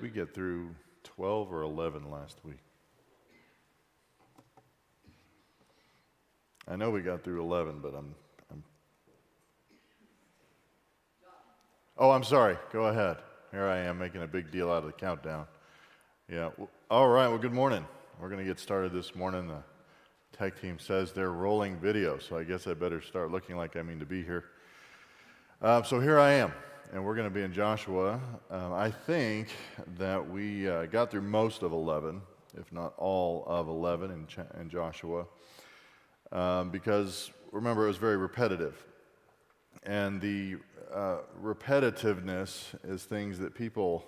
we get through 12 or 11 last week? I know we got through 11, but I'm Oh, I'm sorry. Go ahead. Here I am making a big deal out of the countdown. Yeah. All right. Well, good morning. We're going to get started this morning. The tech team says they're rolling video, so I guess I better start looking like I mean to be here. So here I am, and we're going to be in Joshua. I think that we got through most of 11, if not all of 11 in Joshua, because remember, it was very repetitive. And the repetitiveness is things that people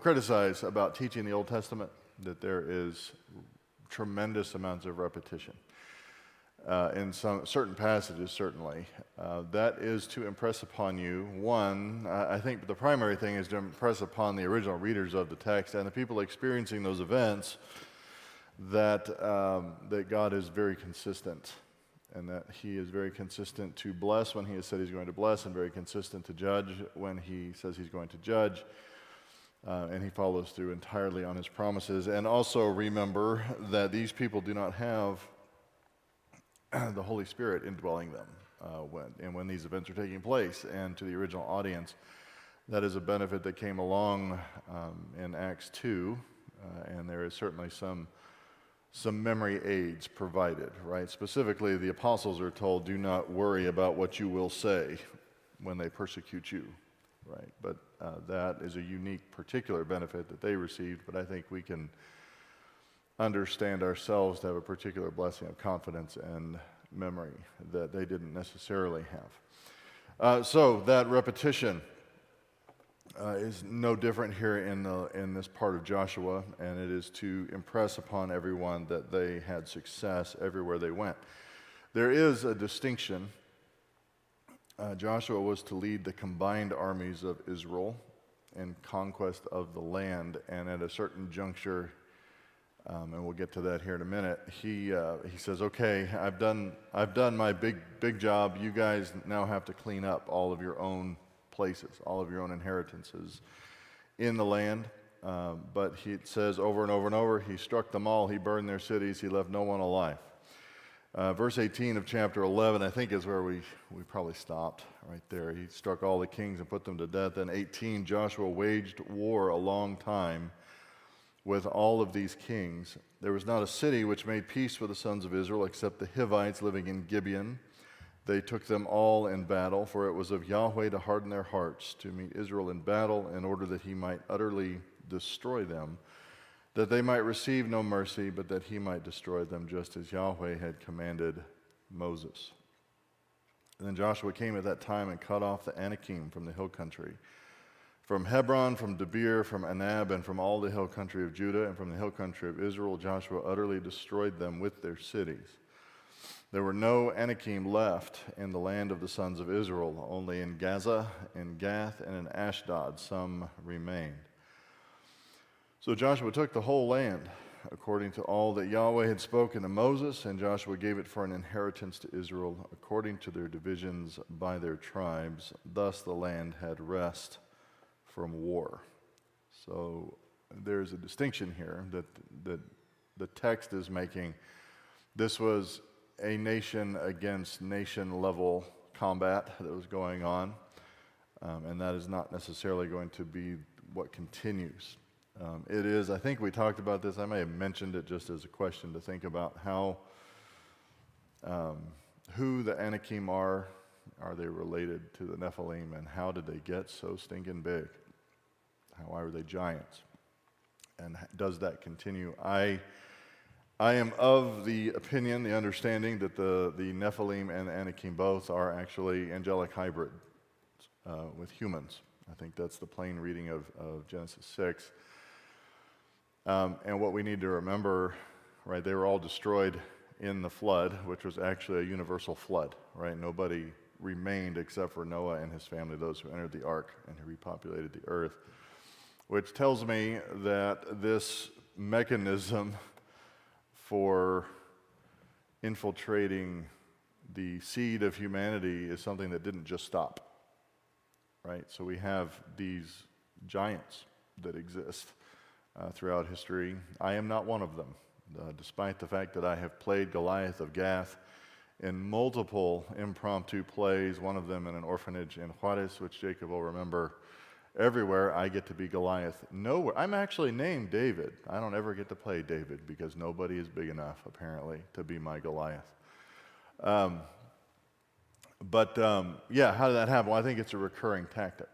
criticize about teaching the Old Testament, that there is tremendous amounts of repetition. In some certain passages, certainly. That is to impress upon you, one, I think the primary thing is to impress upon the original readers of the text and the people experiencing those events that God is very consistent, and that he is very consistent to bless when he has said he's going to bless, and very consistent to judge when he says he's going to judge. And he follows through entirely on his promises. And also remember that these people do not have the Holy Spirit indwelling them when these events are taking place. And to the original audience, that is a benefit that came along in Acts 2, and there is certainly some memory aids provided, right? Specifically, the apostles are told, do not worry about what you will say when they persecute you, right? But that is a unique, particular benefit that they received, but I think we can understand ourselves to have a particular blessing of confidence and memory that they didn't necessarily have. So that repetition is no different here in this part of Joshua, and it is to impress upon everyone that they had success everywhere they went. There is a distinction. Joshua was to lead the combined armies of Israel in conquest of the land, and at a certain juncture, and we'll get to that here in a minute, he says, okay, I've done my big job. You guys now have to clean up all of your own places, all of your own inheritances in the land. But it says over and over and over, he struck them all, he burned their cities, he left no one alive. Verse 18 of chapter 11, I think, is where we probably stopped right there. He struck all the kings and put them to death. Then 18, Joshua waged war a long time with all of these kings. There was not a city which made peace with the sons of Israel except the Hivites living in Gibeon. They took them all in battle, for it was of Yahweh to harden their hearts to meet Israel in battle, in order that he might utterly destroy them, that they might receive no mercy, but that he might destroy them, just as Yahweh had commanded Moses. And then Joshua came at that time and cut off the Anakim from the hill country, from Hebron, from Debir, from Anab, and from all the hill country of Judah, and from the hill country of Israel. Joshua utterly destroyed them with their cities. There were no Anakim left in the land of the sons of Israel. Only in Gaza, in Gath, and in Ashdod some remained. So Joshua took the whole land, according to all that Yahweh had spoken to Moses, and Joshua gave it for an inheritance to Israel, according to their divisions by their tribes. Thus the land had rest from war. So there's a distinction here that the text is making. This was a nation against nation level combat that was going on, and that is not necessarily going to be what continues. It is, I think we talked about this, I may have mentioned it just as a question to think about how, who the Anakim are they related to the Nephilim, and how did they get so stinking big? Why were they giants? And does that continue? I am of the opinion, the understanding, that the Nephilim and the Anakim both are actually angelic hybrids with humans. I think that's the plain reading of Genesis 6. And what we need to remember, right, they were all destroyed in the flood, which was actually a universal flood, right? Nobody remained except for Noah and his family, those who entered the ark and who repopulated the earth, which tells me that this mechanism for infiltrating the seed of humanity is something that didn't just stop, right? So we have these giants that exist throughout history. I am not one of them, despite the fact that I have played Goliath of Gath in multiple impromptu plays, one of them in an orphanage in Juarez, which Jacob will remember. Everywhere I get to be Goliath. Nowhere. I'm actually named David. I don't ever get to play David because nobody is big enough, apparently, to be my Goliath. Yeah, how did that happen? Well, I think it's a recurring tactic,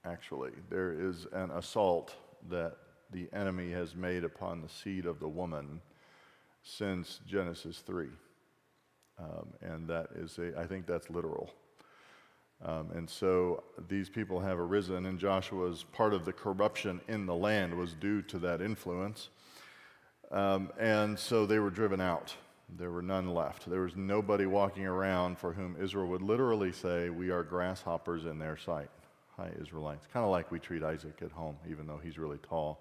actually. There is an assault that the enemy has made upon the seed of the woman since Genesis 3. And that is I think that's literal. And so these people have arisen, and Joshua's part of the corruption in the land was due to that influence. And so they were driven out. There were none left. There was nobody walking around for whom Israel would literally say, "We are grasshoppers in their sight." Hi, Israelites. Kind of like we treat Isaac at home, even though he's really tall.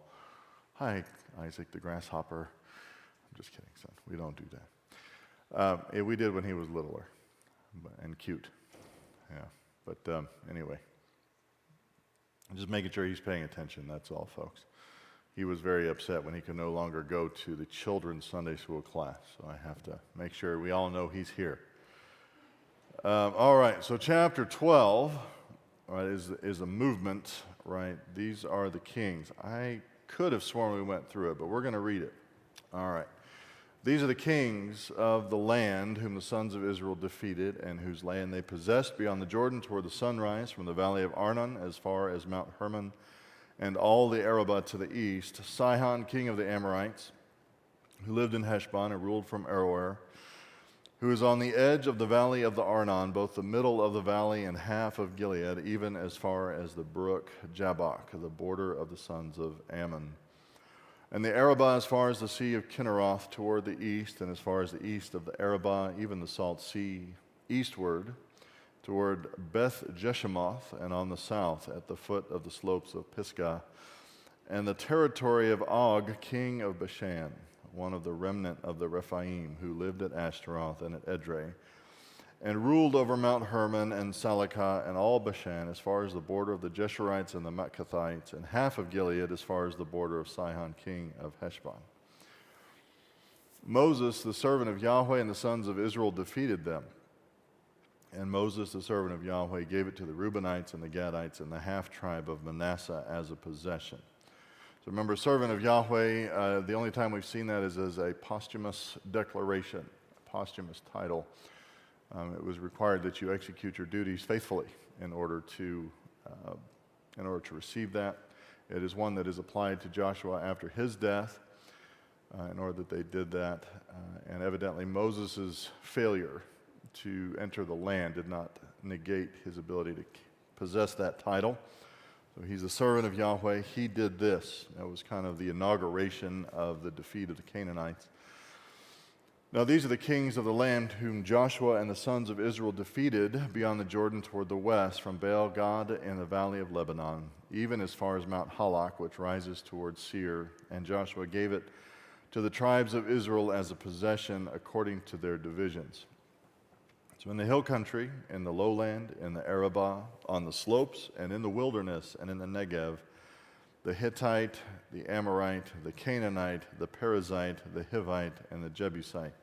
Hi, Isaac the grasshopper. I'm just kidding, son. We don't do that. We did when he was littler and cute. Yeah. But anyway, just making sure he's paying attention, that's all, folks. He was very upset when he could no longer go to the children's Sunday school class, so I have to make sure we all know he's here. All right, so chapter 12 right, is a movement, right? These are the kings. I could have sworn we went through it, but we're going to read it. All right. These are the kings of the land whom the sons of Israel defeated and whose land they possessed beyond the Jordan toward the sunrise, from the valley of Arnon as far as Mount Hermon and all the Arabah to the east. Sihon, king of the Amorites, who lived in Heshbon and ruled from Aroer, who is on the edge of the valley of the Arnon, both the middle of the valley and half of Gilead, even as far as the brook Jabbok, the border of the sons of Ammon. And the Arabah as far as the sea of Kinneroth toward the east, and as far as the east of the Arabah, even the salt sea eastward, toward Beth Jeshimoth, and on the south at the foot of the slopes of Pisgah, and the territory of Og, king of Bashan, one of the remnant of the Rephaim, who lived at Ashtaroth and at Edrei, and ruled over Mount Hermon and Salakah and all Bashan as far as the border of the Jeshurites and the Maacathites, and half of Gilead as far as the border of Sihon, king of Heshbon. Moses, the servant of Yahweh, and the sons of Israel defeated them. And Moses, the servant of Yahweh, gave it to the Reubenites and the Gadites and the half-tribe of Manasseh as a possession. So remember, servant of Yahweh, the only time we've seen that is as a posthumous declaration, a posthumous title. It was required that you execute your duties faithfully in order to receive that. It is one that is applied to Joshua after his death in order that they did that. And evidently Moses' failure to enter the land did not negate his ability to possess that title. So he's a servant of Yahweh. He did this. That was kind of the inauguration of the defeat of the Canaanites. Now these are the kings of the land whom Joshua and the sons of Israel defeated beyond the Jordan toward the west, from Baal Gad in the valley of Lebanon, even as far as Mount Halak, which rises toward Seir. And Joshua gave it to the tribes of Israel as a possession according to their divisions. So in the hill country, in the lowland, in the Arabah, on the slopes, and in the wilderness, and in the Negev, the Hittite, the Amorite, the Canaanite, the Perizzite, the Hivite, and the Jebusite.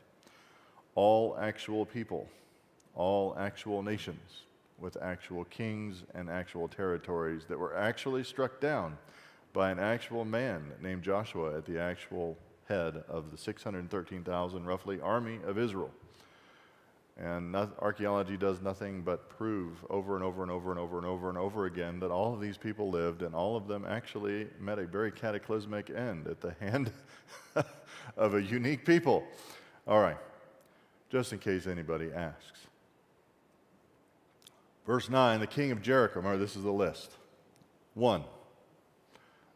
All actual people, all actual nations, with actual kings and actual territories that were actually struck down by an actual man named Joshua at the actual head of the 613,000, roughly, army of Israel. And archaeology does nothing but prove over and over and over and over and over and over again that all of these people lived, and all of them actually met a very cataclysmic end at the hand of a unique people. All right, just in case anybody asks. Verse 9, the king of Jericho, remember this is the list. 1.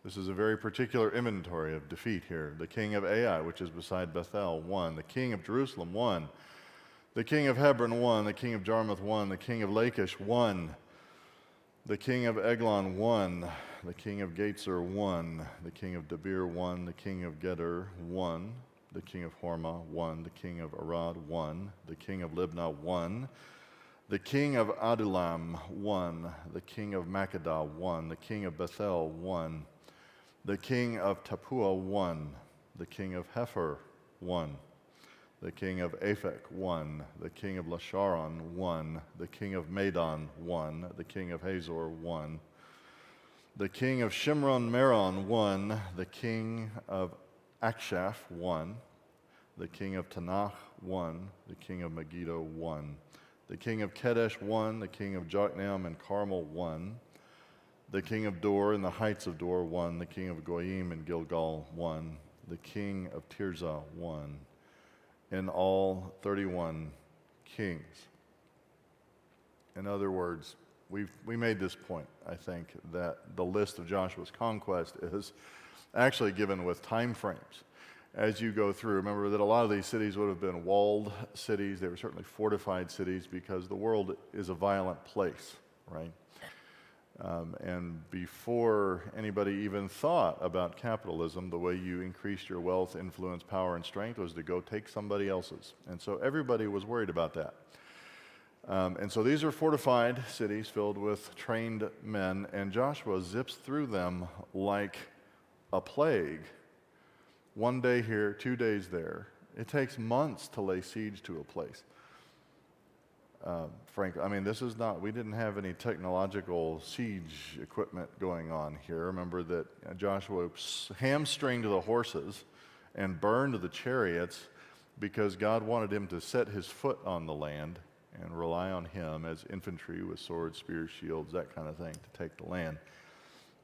This is a very particular inventory of defeat here. The king of Ai, which is beside Bethel, 1. The king of Jerusalem, 1. The king of Hebron, 1. The king of Jarmuth, 1. The king of Lachish, 1. The king of Eglon, 1. The king of Gazer, 1. The king of Debir, 1. The king of Geder, 1. The king of Hormah, 1. The king of Arad, 1. The king of Libnah, 1. The king of Adullam, 1. The king of Makkedah, 1. The king of Bethel, 1. The king of Tapua won. The king of Hepher won. The king of Aphek won. The king of Lasharon won. The king of Madon won. The king of Hazor won. The king of Shimron Meron won. The king of Akshaph won. The king of Tanakh won. The king of Megiddo won. The king of Kedesh won. The king of Jokneam and Carmel won. The king of Dor and the heights of Dor won. The king of Goyim and Gilgal won. The king of Tirzah won. In all, 31 kings. In other words, we made this point, I think, that the list of Joshua's conquest is actually given with time frames. As you go through, remember that a lot of these cities would have been walled cities. They were certainly fortified cities because the world is a violent place, right? And before anybody even thought about capitalism, the way you increased your wealth, influence, power, and strength was to go take somebody else's. And so everybody was worried about that. And so these are fortified cities filled with trained men, and Joshua zips through them like a plague. 1 day here, 2 days there. It takes months to lay siege to a place. Frankly, I mean, we didn't have any technological siege equipment going on here. Remember that Joshua hamstringed the horses and burned the chariots because God wanted him to set his foot on the land and rely on him as infantry with swords, spears, shields, that kind of thing to take the land.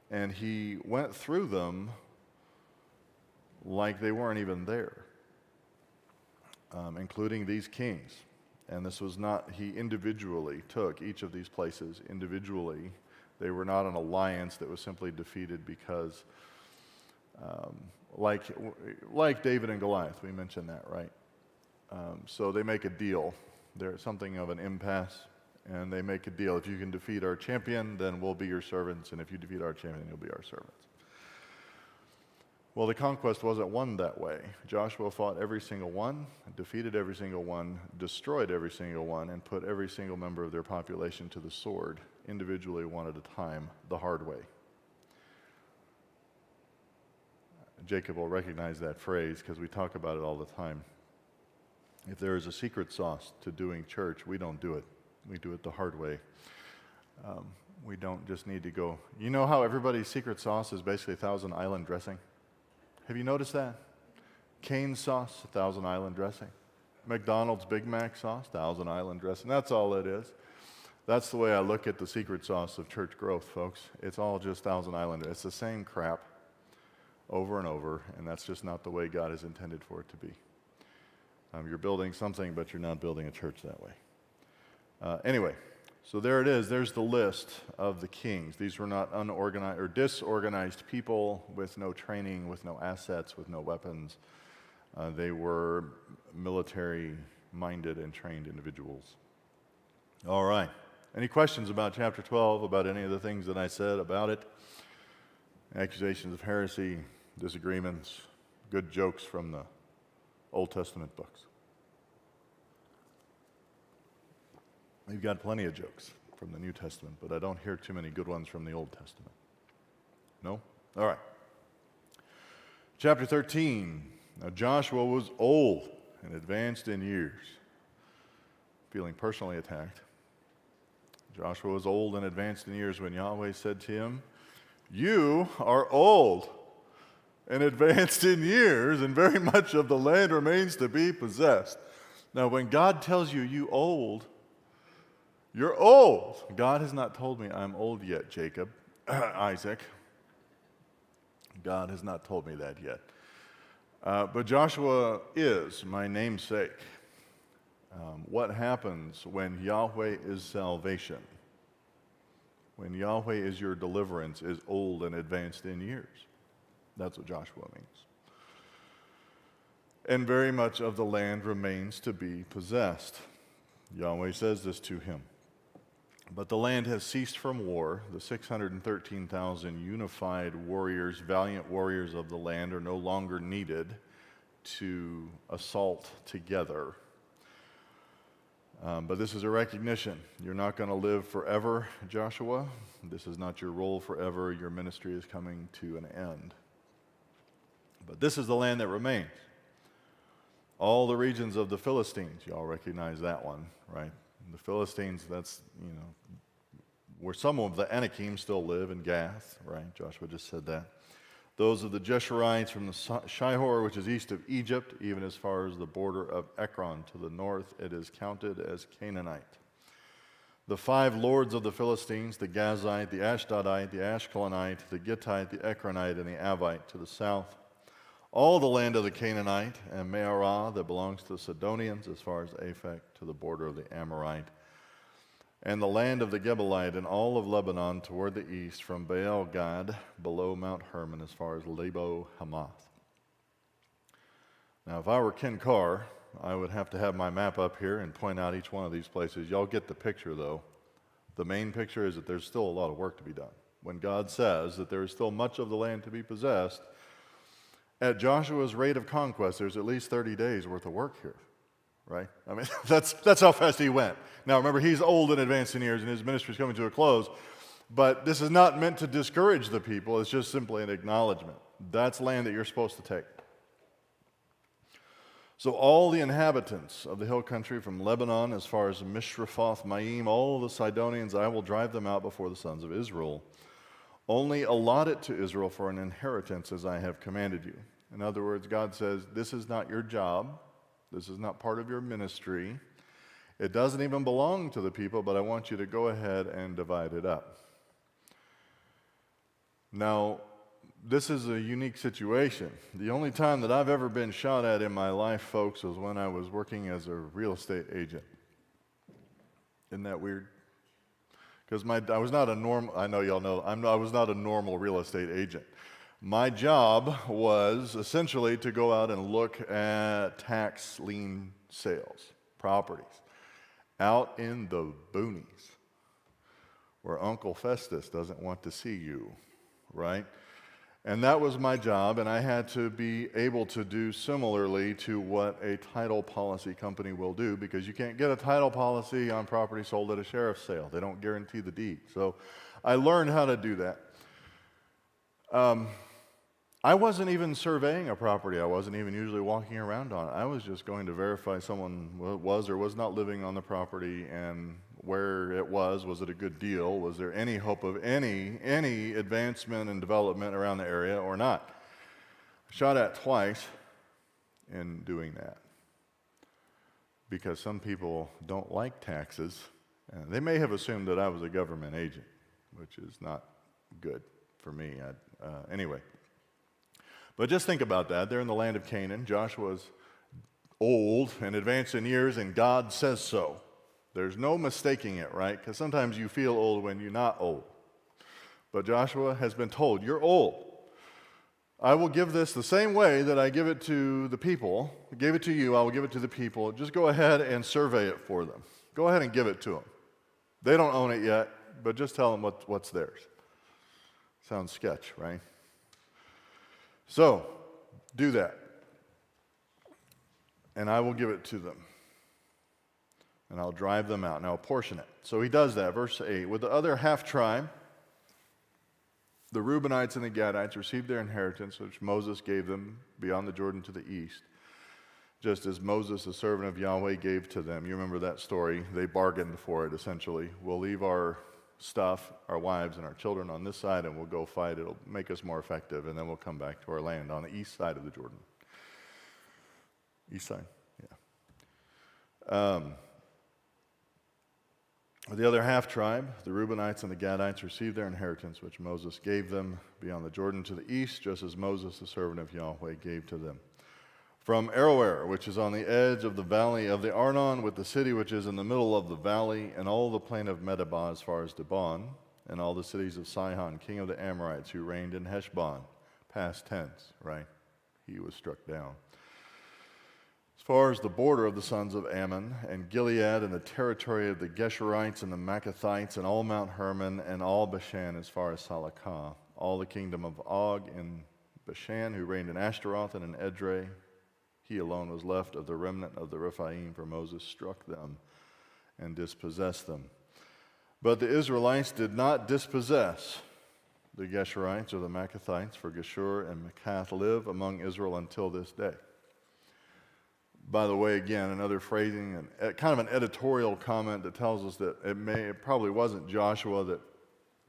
And he went through them like they weren't even there, including these kings. And this was not, he individually took each of these places individually. They were not an alliance that was simply defeated because, like David and Goliath, we mentioned that, right? So they make a deal. There's something of an impasse, and they make a deal. If you can defeat our champion, then we'll be your servants, and if you defeat our champion, you'll be our servants. Well, the conquest wasn't won that way. Joshua fought every single one, defeated every single one, destroyed every single one, and put every single member of their population to the sword, individually, one at a time, the hard way. Jacob will recognize that phrase because we talk about it all the time. If there is a secret sauce to doing church, we don't do it. We do it the hard way. We don't just need to go. You know how everybody's secret sauce is basically Thousand Island dressing? Have you noticed that? Cane's sauce, Thousand Island dressing. McDonald's Big Mac sauce, Thousand Island dressing. That's all it is. That's the way I look at the secret sauce of church growth, folks. It's all just Thousand Island. It's the same crap over and over, and that's just not the way God has intended for it to be. You're building something, but you're not building a church that way. Anyway, so there it is. There's the list of the kings. These were not unorganized or disorganized people with no training, with no assets, with no weapons. They were military-minded and trained individuals. All right. Any questions about chapter 12, about any of the things that I said about it? Accusations of heresy, disagreements, good jokes from the Old Testament books. We've got plenty of jokes from the New Testament, but I don't hear too many good ones from the Old Testament. No? All right. Chapter 13. Now Joshua was old and advanced in years. Feeling personally attacked. Joshua was old and advanced in years when Yahweh said to him, "You are old and advanced in years, and very much of the land remains to be possessed." Now when God tells you, "You old," you're old. God has not told me I'm old yet, Jacob, Isaac. God has not told me that yet. But Joshua is my namesake. What happens when Yahweh is salvation? When Yahweh is your deliverance, is old and advanced in years. That's what Joshua means. And very much of the land remains to be possessed. Yahweh says this to him. But the land has ceased from war. The 613,000 unified warriors, valiant warriors of the land, are no longer needed to assault together. But this is a recognition. You're not going to live forever, Joshua. This is not your role forever. Your ministry is coming to an end. But this is the land that remains. All the regions of the Philistines, you all recognize that one, right? The Philistines, that's, where some of the Anakim still live in Gath, right? Joshua just said that. Those of the Jeshurites from the Shihor, which is east of Egypt, even as far as the border of Ekron to the north, it is counted as Canaanite. The 5 lords of the Philistines, the Gazite, the Ashdodite, the Ashkelonite, the Gittite, the Ekronite, and the Avite to the south. All the land of the Canaanite and Meier that belongs to the Sidonians as far as Aphek to the border of the Amorite. And the land of the Gebelite and all of Lebanon toward the east from Baal Gad below Mount Hermon as far as Lebo Hamath. Now if I were Ken Carr, I would have to have my map up here and point out each one of these places. Y'all get the picture though. The main picture is that there's still a lot of work to be done. When God says that there is still much of the land to be possessed, at Joshua's rate of conquest, there's at least 30 days worth of work here, right? I mean, that's how fast he went. Now, remember, he's old and advanced in years, and his ministry is coming to a close, but this is not meant to discourage the people. It's just simply an acknowledgement. That's land that you're supposed to take. So all the inhabitants of the hill country from Lebanon as far as Mishrephoth Maim, all the Sidonians, I will drive them out before the sons of Israel. Only allot it to Israel for an inheritance as I have commanded you. In other words, God says, this is not your job. This is not part of your ministry. It doesn't even belong to the people, but I want you to go ahead and divide it up. Now, this is a unique situation. The only time that I've ever been shot at in my life, folks, was when I was working as a real estate agent. Isn't that weird? Because I was not a normal, I know y'all know, I was not a normal real estate agent. My job was essentially to go out and look at tax lien sales, properties, out in the boonies, where Uncle Festus doesn't want to see you, right? And that was my job, and I had to be able to do similarly to what a title policy company will do, because you can't get a title policy on property sold at a sheriff's sale. They don't guarantee the deed. So I learned how to do that. I wasn't even surveying a property. I wasn't even usually walking around on it. I was just going to verify someone was or was not living on the property, and where it was it a good deal? Was there any hope of any advancement and development around the area or not? Shot at twice in doing that, because some people don't like taxes. And they may have assumed that I was a government agent, which is not good for me. Anyway. But just think about that. They're in the land of Canaan. Joshua's old and advanced in years, and God says so. There's no mistaking it, right? Because sometimes you feel old when you're not old. But Joshua has been told, you're old. I will give this the same way that I give it to the people. I gave it to you, I will give it to the people. Just go ahead and survey it for them. Go ahead and give it to them. They don't own it yet, but just tell them what's theirs. Sounds sketch, right? So, do that. And I will give it to them. And I'll drive them out, and I'll apportion it. So he does that, verse 8. With the other half-tribe, the Reubenites and the Gadites received their inheritance, which Moses gave them beyond the Jordan to the east, just as Moses, the servant of Yahweh, gave to them. You remember that story. They bargained for it, essentially. We'll leave our stuff, our wives, and our children on this side, and we'll go fight. It'll make us more effective, and then we'll come back to our land on the east side of the Jordan. East side, yeah. The other half-tribe, the Reubenites and the Gadites, received their inheritance, which Moses gave them beyond the Jordan to the east, just as Moses, the servant of Yahweh, gave to them. From Aroer, which is on the edge of the valley of the Arnon, with the city which is in the middle of the valley, and all the plain of Medeba as far as Dibon, and all the cities of Sihon, king of the Amorites, who reigned in Heshbon. Past tense, right? He was struck down. As far as the border of the sons of Ammon, and Gilead, and the territory of the Geshurites, and the Maccathites, and all Mount Hermon, and all Bashan as far as Salakah, all the kingdom of Og in Bashan, who reigned in Ashtaroth and in Edrei. He alone was left of the remnant of the Rephaim, for Moses struck them and dispossessed them. But the Israelites did not dispossess the Geshurites or the Maccathites, for Geshur and Maccath live among Israel until this day. By the way, again, another phrasing, and kind of an editorial comment that tells us that it probably wasn't Joshua that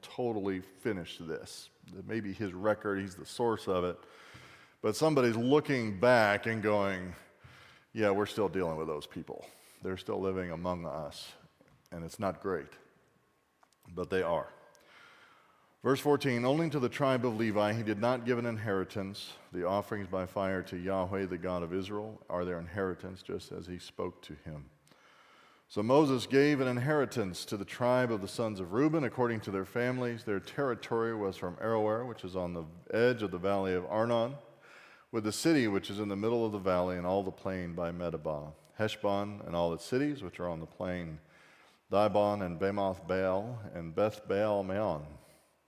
totally finished this. That maybe his record, he's the source of it. But somebody's looking back and going, yeah, we're still dealing with those people. They're still living among us, and it's not great. But they are. Verse 14, only to the tribe of Levi he did not give an inheritance. The offerings by fire to Yahweh, the God of Israel, are their inheritance, just as he spoke to him. So Moses gave an inheritance to the tribe of the sons of Reuben according to their families. Their territory was from Aroer, which is on the edge of the valley of Arnon, with the city which is in the middle of the valley and all the plain by Medeba, Heshbon and all its cities which are on the plain, Dibon and Bamoth Baal and Beth Baal Meon.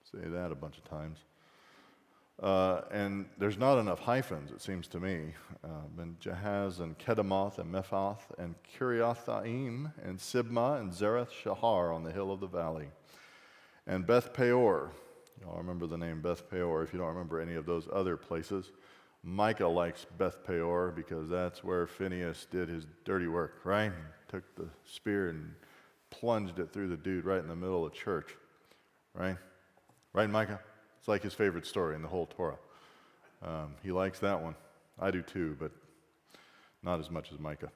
Say that a bunch of times. And there's not enough hyphens, it seems to me. And Jahaz and Kedemoth and Mephath and Kiriathaim and Sibmah and Zereth Shahar on the hill of the valley. And Beth Peor. Y'all remember the name Beth Peor if you don't remember any of those other places. Micah likes Beth Peor because that's where Phinehas did his dirty work, right? He took the spear and plunged it through the dude right in the middle of church, right? Right, Micah? It's like his favorite story in the whole Torah. He likes that one. I do too, but not as much as Micah.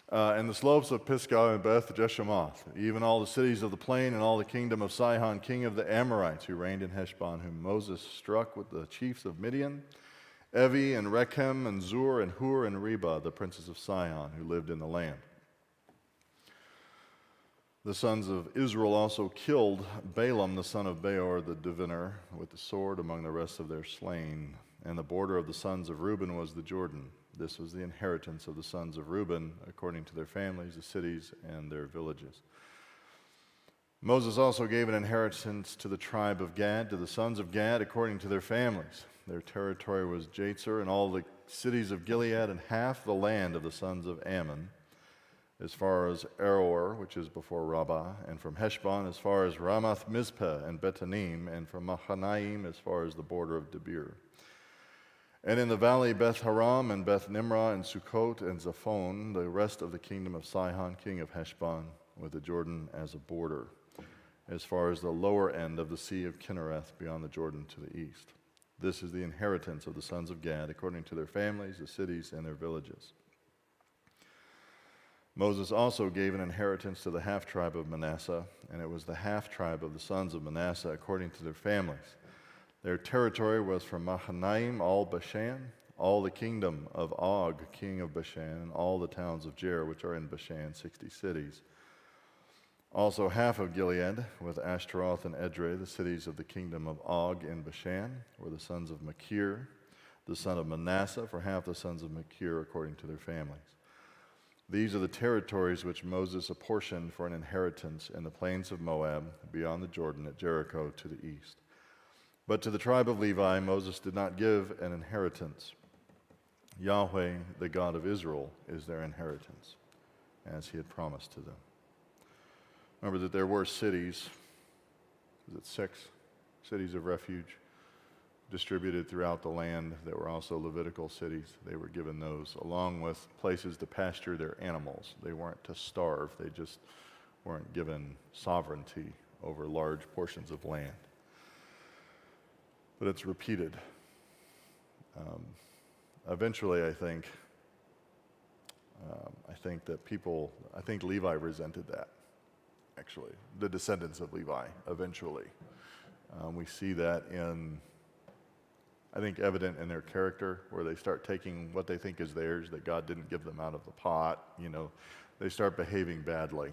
And the slopes of Pisgah and Beth Jeshemoth, even all the cities of the plain and all the kingdom of Sihon, king of the Amorites, who reigned in Heshbon, whom Moses struck with the chiefs of Midian, Evi and Rechem and Zur and Hur and Reba, the princes of Sihon, who lived in the land. The sons of Israel also killed Balaam, the son of Beor, the diviner, with the sword among the rest of their slain. And the border of the sons of Reuben was the Jordan. This was the inheritance of the sons of Reuben, according to their families, the cities, and their villages. Moses also gave an inheritance to the tribe of Gad, to the sons of Gad, according to their families. Their territory was Jazer and all the cities of Gilead, and half the land of the sons of Ammon, as far as Aroer, which is before Rabbah, and from Heshbon as far as Ramath Mizpeh and Betanim, and from Mahanaim as far as the border of Debir. And in the valley Beth Haram and Beth Nimrah and Sukkot and Zaphon, the rest of the kingdom of Sihon, king of Heshbon, with the Jordan as a border, as far as the lower end of the sea of Kinnereth beyond the Jordan to the east. This is the inheritance of the sons of Gad, according to their families, the cities, and their villages. Moses also gave an inheritance to the half-tribe of Manasseh, and it was the half-tribe of the sons of Manasseh according to their families. Their territory was from Mahanaim, all Bashan, all the kingdom of Og, king of Bashan, and all the towns of Jer, which are in Bashan, 60 cities. Also half of Gilead, with Ashtaroth and Edrei, the cities of the kingdom of Og in Bashan, were the sons of Machir, the son of Manasseh, for half the sons of Machir according to their families. These are the territories which Moses apportioned for an inheritance in the plains of Moab, beyond the Jordan at Jericho to the east. But to the tribe of Levi, Moses did not give an inheritance. Yahweh, the God of Israel, is their inheritance, as he had promised to them. Remember that there were cities, is it 6 cities of refuge, distributed throughout the land that were also Levitical cities. They were given those, along with places to pasture their animals. They weren't to starve. They just weren't given sovereignty over large portions of land. But it's repeated. Eventually, I think Levi resented that, actually. The descendants of Levi, eventually. We see that evident in their character, where they start taking what they think is theirs, that God didn't give them out of the pot. They start behaving badly.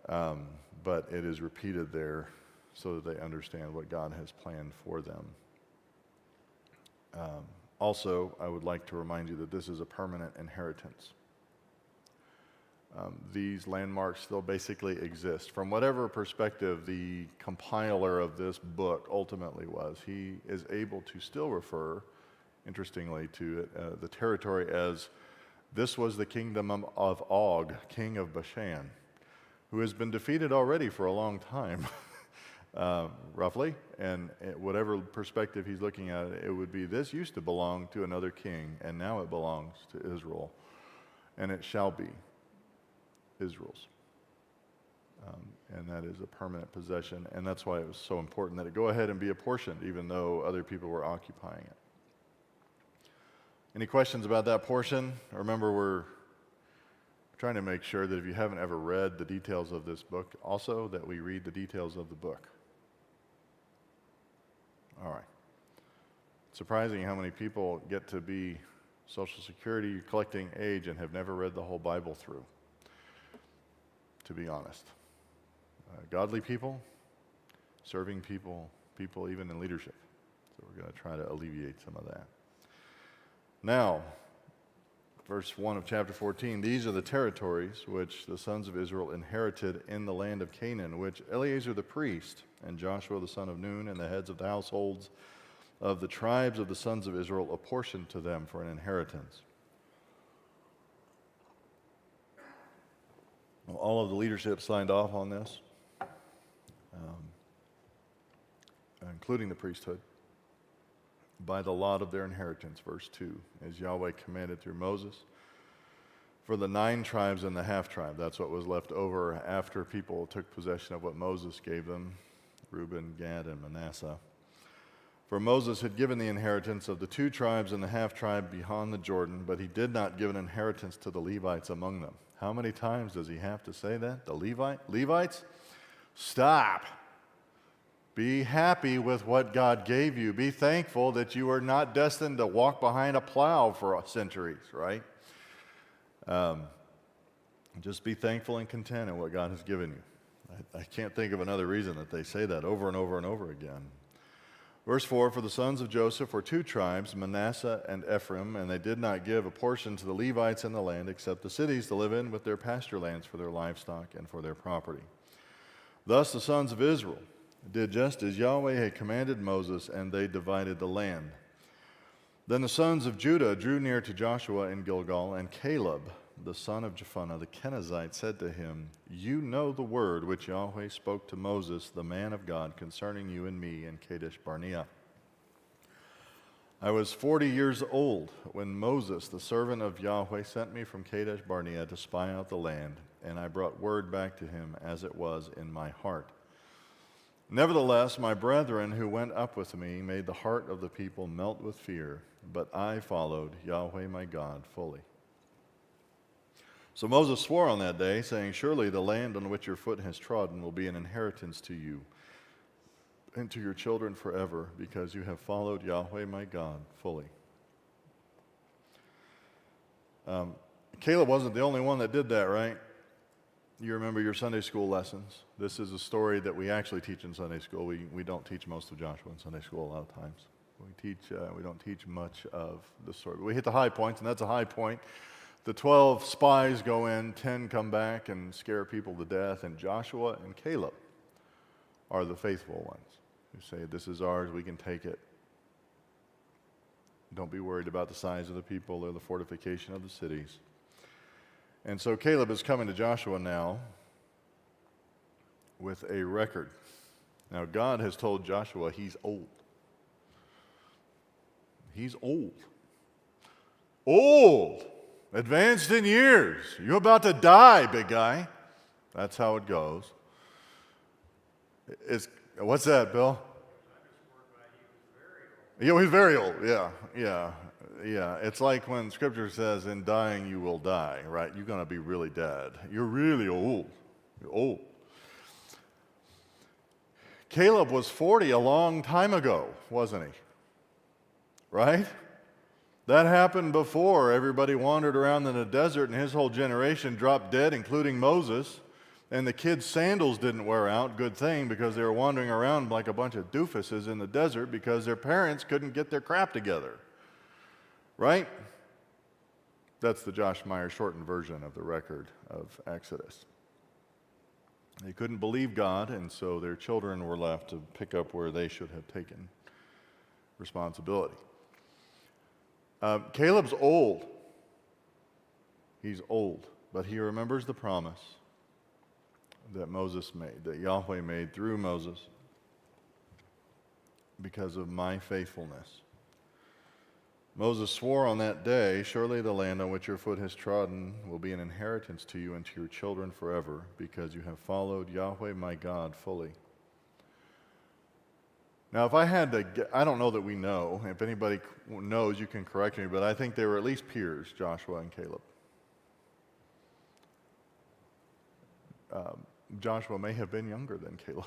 But it is repeated there so that they understand what God has planned for them. Also, I would like to remind you that this is a permanent inheritance. These landmarks still basically exist. From whatever perspective the compiler of this book ultimately was, he is able to still refer, interestingly, to the territory as this was the kingdom of Og, king of Bashan, who has been defeated already for a long time. roughly, and whatever perspective he's looking at it, it would be this used to belong to another king, and now it belongs to Israel, and it shall be Israel's. And that is a permanent possession, and that's why it was so important that it go ahead and be apportioned, even though other people were occupying it. Any questions about that portion? Remember, we're trying to make sure that if you haven't ever read the details of this book, also that we read the details of the book. All right. Surprising how many people get to be Social Security collecting age and have never read the whole Bible through, to be honest. Godly people, serving people, people even in leadership. So we're going to try to alleviate some of that. Now, verse 1 of chapter 14, these are the territories which the sons of Israel inherited in the land of Canaan, which Eleazar the priest and Joshua the son of Nun and the heads of the households of the tribes of the sons of Israel apportioned to them for an inheritance. Well, all of the leadership signed off on this, including the priesthood, by the lot of their inheritance, verse 2, as Yahweh commanded through Moses, for the 9 tribes and the half-tribe. That's what was left over after people took possession of what Moses gave them, Reuben, Gad, and Manasseh. For Moses had given the inheritance of the 2 tribes and the half-tribe beyond the Jordan, but he did not give an inheritance to the Levites among them. How many times does he have to say that? The Levites? Stop. Be happy with what God gave you. Be thankful that you are not destined to walk behind a plow for centuries, right? Just be thankful and content in what God has given you. I can't think of another reason that they say that over and over and over again. Verse 4, for the sons of Joseph were 2 tribes, Manasseh and Ephraim, and they did not give a portion to the Levites in the land except the cities to live in with their pasture lands for their livestock and for their property. Thus the sons of Israel did just as Yahweh had commanded Moses, and they divided the land. Then the sons of Judah drew near to Joshua in Gilgal, and Caleb, the son of Jephunneh the Kenizzite, said to him, you know the word which Yahweh spoke to Moses, the man of God, concerning you and me in Kadesh Barnea. I was 40 years old when Moses, the servant of Yahweh, sent me from Kadesh Barnea to spy out the land, and I brought word back to him as it was in my heart. Nevertheless, my brethren who went up with me made the heart of the people melt with fear, but I followed Yahweh my God fully. So Moses swore on that day, saying, surely the land on which your foot has trodden will be an inheritance to you and to your children forever, because you have followed Yahweh my God fully. Caleb wasn't the only one that did that, right? You remember your Sunday school lessons. This is a story that we actually teach in Sunday school. We don't teach most of Joshua in Sunday school a lot of times. We don't teach much of the story. But we hit the high points, and that's a high point. The 12 spies go in, 10 come back and scare people to death, and Joshua and Caleb are the faithful ones who say, this is ours, we can take it. Don't be worried about the size of the people or the fortification of the cities. And so Caleb is coming to Joshua now with a record. Now God has told Joshua he's old. He's old. Old! Advanced in years. You're about to die, big guy. That's how it goes. What's that, Bill? Yeah, he's very old. Yeah. It's like when Scripture says, in dying you will die, right? You're going to be really dead. You're really old. You're old. Caleb was 40 a long time ago, wasn't he? Right? That happened before everybody wandered around in the desert and his whole generation dropped dead, including Moses. And the kids' sandals didn't wear out. Good thing, because they were wandering around like a bunch of doofuses in the desert because their parents couldn't get their crap together. Right? That's the Josh Meier shortened version of the record of Exodus. They couldn't believe God, and so their children were left to pick up where they should have taken responsibility. Caleb's old. He's old, but he remembers the promise that Moses made, that Yahweh made through Moses, because of my faithfulness. Moses swore on that day, surely the land on which your foot has trodden will be an inheritance to you and to your children forever, because you have followed Yahweh my God fully. Now, if I had to, I don't know that we know. If anybody knows, you can correct me, but I think they were at least peers, Joshua and Caleb. Joshua may have been younger than Caleb.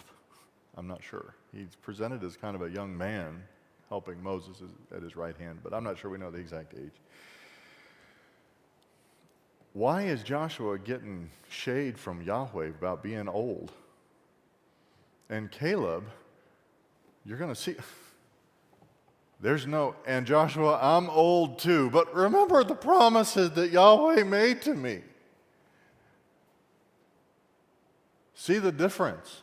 I'm not sure. He's presented as kind of a young man helping Moses at his right hand, but I'm not sure we know the exact age. Why is Joshua getting shade from Yahweh about being old? And Caleb, you're going to see, and Joshua, I'm old too, but remember the promises that Yahweh made to me. See the difference.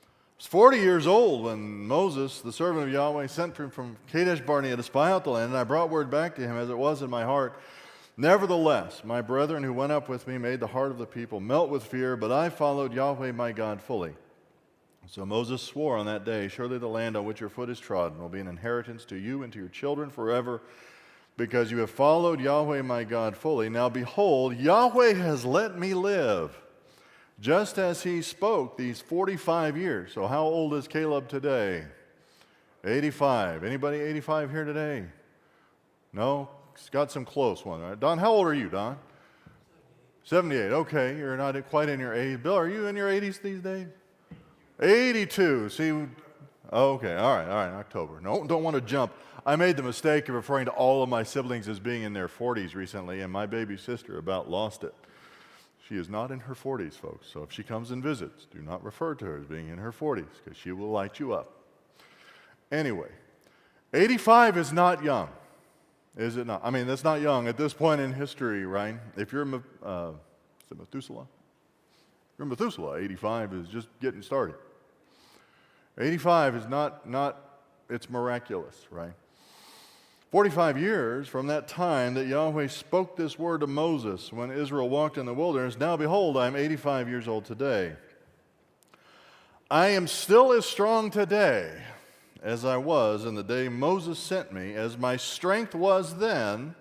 I was 40 years old when Moses, the servant of Yahweh, sent him from Kadesh Barnea to spy out the land, and I brought word back to him as it was in my heart. Nevertheless, my brethren who went up with me made the heart of the people melt with fear, but I followed Yahweh my God fully. So Moses swore on that day, surely the land on which your foot is trodden will be an inheritance to you and to your children forever, because you have followed Yahweh my God fully. Now behold, Yahweh has let me live, just as he spoke these 45 years. So how old is Caleb today? 85. Anybody 85 here today? No? He's got some close one, right? Don, how old are you, Don? 78. Okay, you're not quite in your 80s. Bill, are you in your 80s these days? 82. See, okay, all right, October. No, don't want to jump. I made the mistake of referring to all of my siblings as being in their 40s recently, and my baby sister about lost it. She is not in her 40s, folks, so if she comes and visits, do not refer to her as being in her 40s, because she will light you up. Anyway, 85 is not young, is it not? I mean, that's not young at this point in history, right? If you're Methuselah? If you're Methuselah, 85 is just getting started. 85 is not it's miraculous, right? 45 years from that time that Yahweh spoke this word to Moses when Israel walked in the wilderness. Now behold, I am 85 years old today. I am still as strong today as I was in the day Moses sent me. As my strength was then,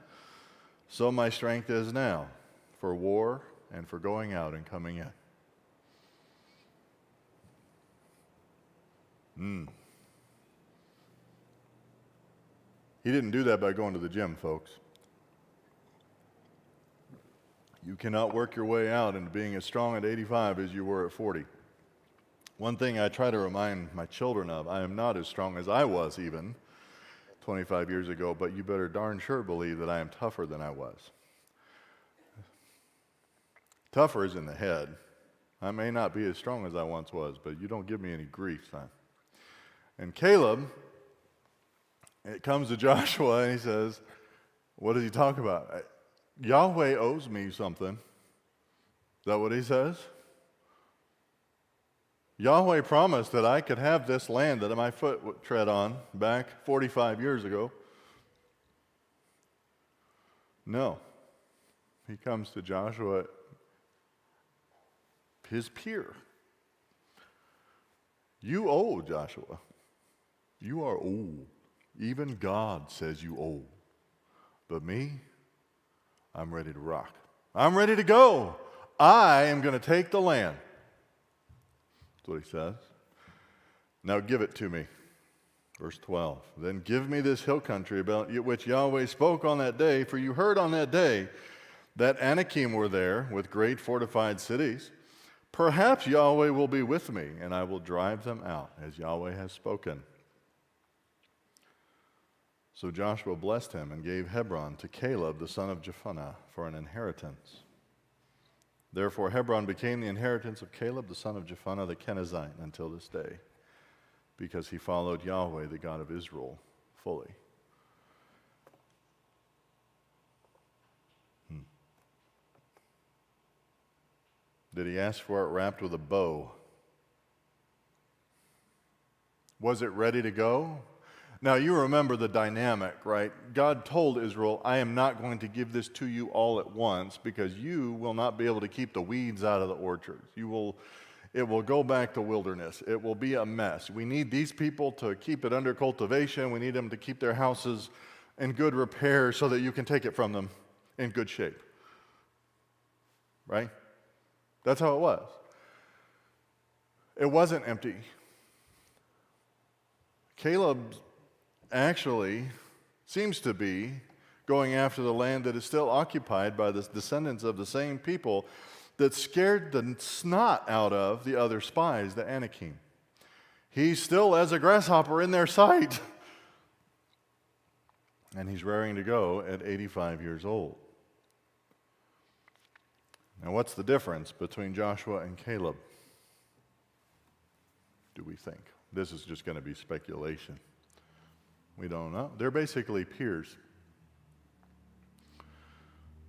so my strength is now, for war and for going out and coming in. He didn't do that by going to the gym, folks. You cannot work your way out into being as strong at 85 as you were at 40. One thing I try to remind my children of, I am not as strong as I was even 25 years ago, but you better darn sure believe that I am tougher than I was. Tougher is in the head. I may not be as strong as I once was, but you don't give me any grief, son. And Caleb, it comes to Joshua and he says, what does he talk about? Yahweh owes me something. Is that what he says? Yahweh promised that I could have this land that my foot would tread on back 45 years ago. No. He comes to Joshua, his peer. You owe, Joshua. You are old. Even God says you old. But me, I'm ready to rock. I'm ready to go. I am going to take the land. That's what he says. Now give it to me. Verse 12. Then give me this hill country about which Yahweh spoke on that day, for you heard on that day that Anakim were there with great fortified cities. Perhaps Yahweh will be with me, and I will drive them out, as Yahweh has spoken. So Joshua blessed him and gave Hebron to Caleb, the son of Jephunneh, for an inheritance. Therefore Hebron became the inheritance of Caleb, the son of Jephunneh, the Kenizzite, until this day, because he followed Yahweh, the God of Israel, fully. Did he ask for it wrapped with a bow? Was it ready to go? Now, you remember the dynamic, right? God told Israel, I am not going to give this to you all at once because you will not be able to keep the weeds out of the orchards. it will go back to wilderness. It will be a mess. We need these people to keep it under cultivation. We need them to keep their houses in good repair so that you can take it from them in good shape. Right? That's how it was. It wasn't empty. Caleb actually seems to be going after the land that is still occupied by the descendants of the same people that scared the snot out of the other spies, the Anakim. He's still as a grasshopper in their sight. And he's raring to go at 85 years old. Now, what's the difference between Joshua and Caleb? Do we think? This is just going to be speculation. We don't know. They're basically peers.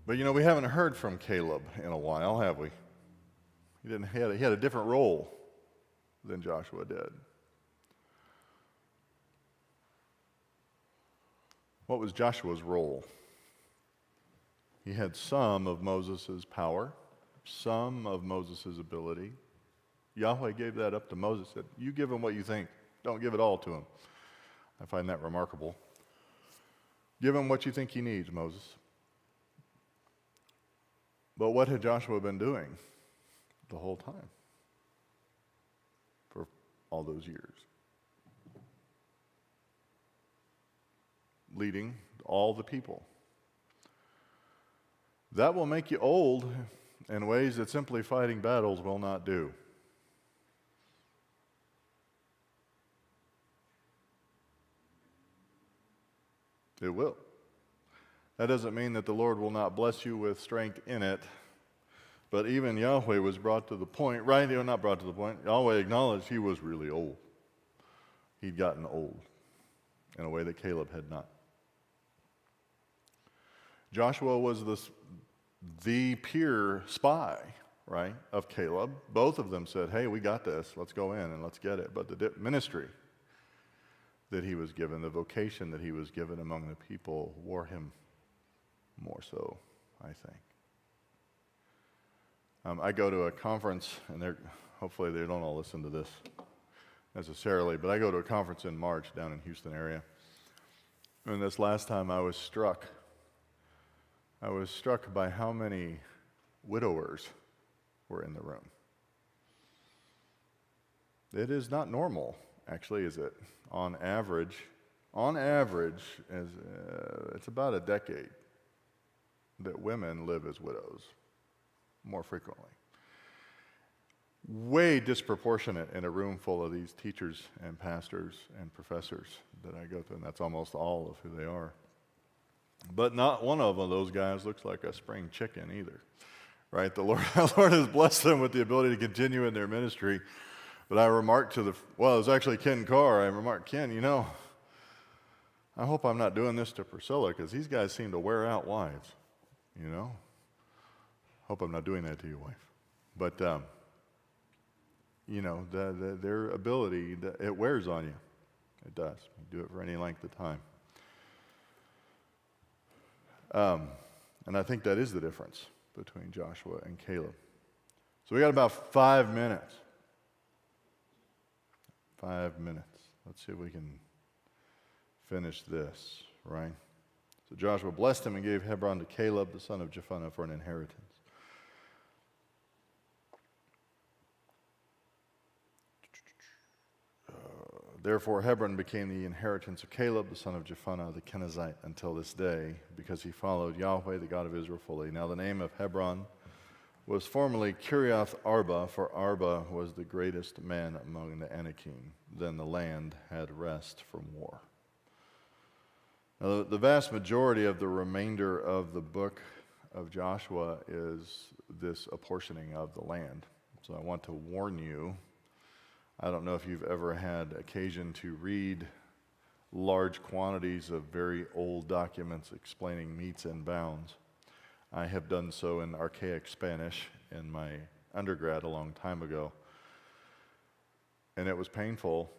But we haven't heard from Caleb in a while, have we? He had a different role than Joshua did. What was Joshua's role? He had some of Moses' power, some of Moses' ability. Yahweh gave that up to Moses, said, you give him what you think. Don't give it all to him. I find that remarkable. Give him what you think he needs, Moses. But what had Joshua been doing the whole time? For all those years? Leading all the people. That will make you old in ways that simply fighting battles will not do. It will. That doesn't mean that the Lord will not bless you with strength in it. But even Yahweh was brought to the point, right? Not brought to the point. Yahweh acknowledged he was really old. He'd gotten old in a way that Caleb had not. Joshua was the peer spy, right, of Caleb. Both of them said, hey, we got this. Let's go in and let's get it. But the ministry that he was given, the vocation that he was given among the people, wore him more so, I think. I go to a conference, and hopefully they don't all listen to this necessarily, but I go to a conference in March down in Houston area. And this last time I was struck by how many widowers were in the room. It is not normal, actually, is it? On average, it's about a decade that women live as widows more frequently. Way disproportionate in a room full of these teachers and pastors and professors that I go to, and that's almost all of who they are. But not one of those guys looks like a spring chicken either, right? The Lord has blessed them with the ability to continue in their ministry. But I remarked it was actually Ken Carr. I remarked, Ken, I hope I'm not doing this to Priscilla because these guys seem to wear out wives, Hope I'm not doing that to your wife. But, their ability, it wears on you. It does. You do it for any length of time. And I think that is the difference between Joshua and Caleb. So we got about 5 minutes. 5 minutes. Let's see if we can finish this, right? So Joshua blessed him and gave Hebron to Caleb, the son of Jephunneh, for an inheritance. Therefore Hebron became the inheritance of Caleb, the son of Jephunneh, the Kenizzite, until this day, because he followed Yahweh, the God of Israel, fully. Now the name of Hebron was formerly Kiriath Arba, for Arba was the greatest man among the Anakim. Then the land had rest from war. Now, the vast majority of the remainder of the book of Joshua is this apportioning of the land. So I want to warn you, I don't know if you've ever had occasion to read large quantities of very old documents explaining metes and bounds. I have done so in archaic Spanish in my undergrad a long time ago. And it was painful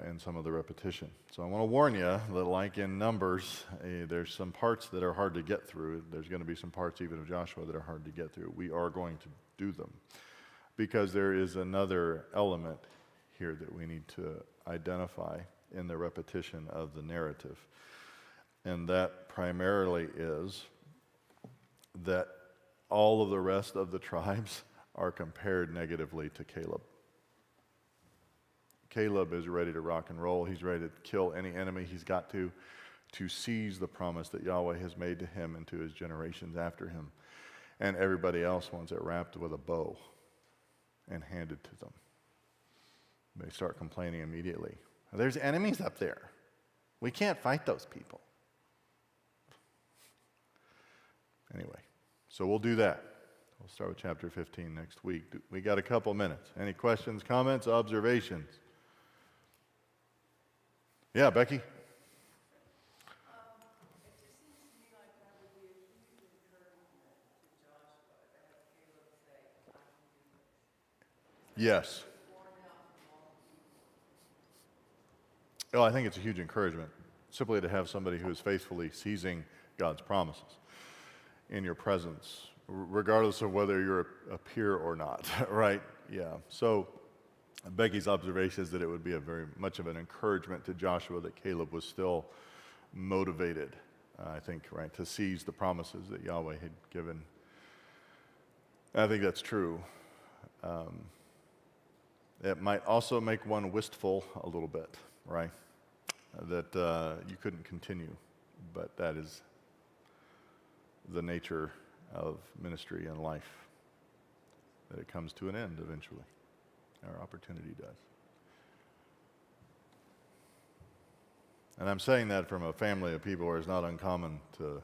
in some of the repetition. So I want to warn you that like in Numbers, there's some parts that are hard to get through. There's going to be some parts even of Joshua that are hard to get through. We are going to do them. because there is another element here that we need to identify in the repetition of the narrative. And that primarily is that all of the rest of the tribes are compared negatively to Caleb. Caleb is ready to rock and roll. He's ready to kill any enemy he's got to seize the promise that Yahweh has made to him and to his generations after him. And everybody else wants it wrapped with a bow and handed to them. They start complaining immediately. There's enemies up there. We can't fight those people. Anyway, so we'll do that. We'll start with chapter 15 next week. We got a couple minutes. Any questions, comments, observations? Yeah, Becky? Yes. Oh, I think it's a huge encouragement, simply to have somebody who is faithfully seizing God's promises in your presence, regardless of whether you're a peer or not, right? Yeah. So Becky's observation is that it would be a very much of an encouragement to Joshua that Caleb was still motivated, I think, right, to seize the promises that Yahweh had given. I think that's true. It might also make one wistful a little bit, right? That you couldn't continue, but that is the nature of ministry and life, that it comes to an end eventually. Our opportunity does. And I'm saying that from a family of people where it's not uncommon to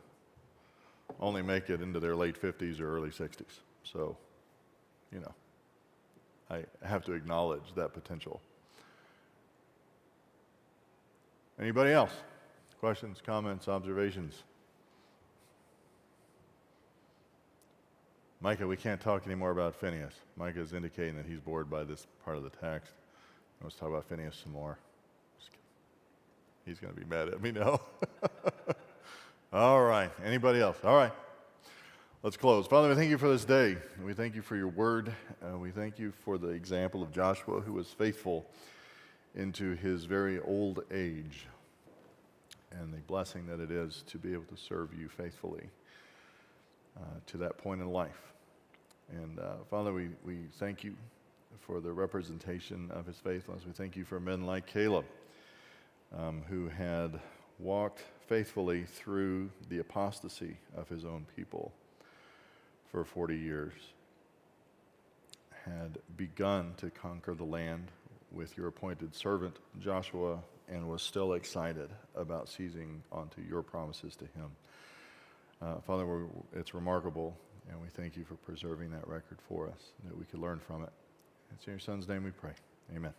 only make it into their late 50s or early 60s. So, you know, I have to acknowledge that potential. Anybody else? Questions, comments, observations? Micah, we can't talk anymore about Phineas. Micah is indicating that he's bored by this part of the text. Let's talk about Phineas some more. He's going to be mad at me now. All right. Anybody else? All right. Let's close. Father, we thank you for this day. We thank you for your word. We thank you for the example of Joshua, who was faithful into his very old age, and the blessing that it is to be able to serve you faithfully to that point in life. And Father, we thank you for the representation of his faithfulness. We thank you for men like Caleb, who had walked faithfully through the apostasy of his own people for 40 years, had begun to conquer the land with your appointed servant Joshua, and was still excited about seizing onto your promises to him. Father, it's remarkable, and we thank you for preserving that record for us, that we could learn from it. It's in your Son's name we pray. Amen.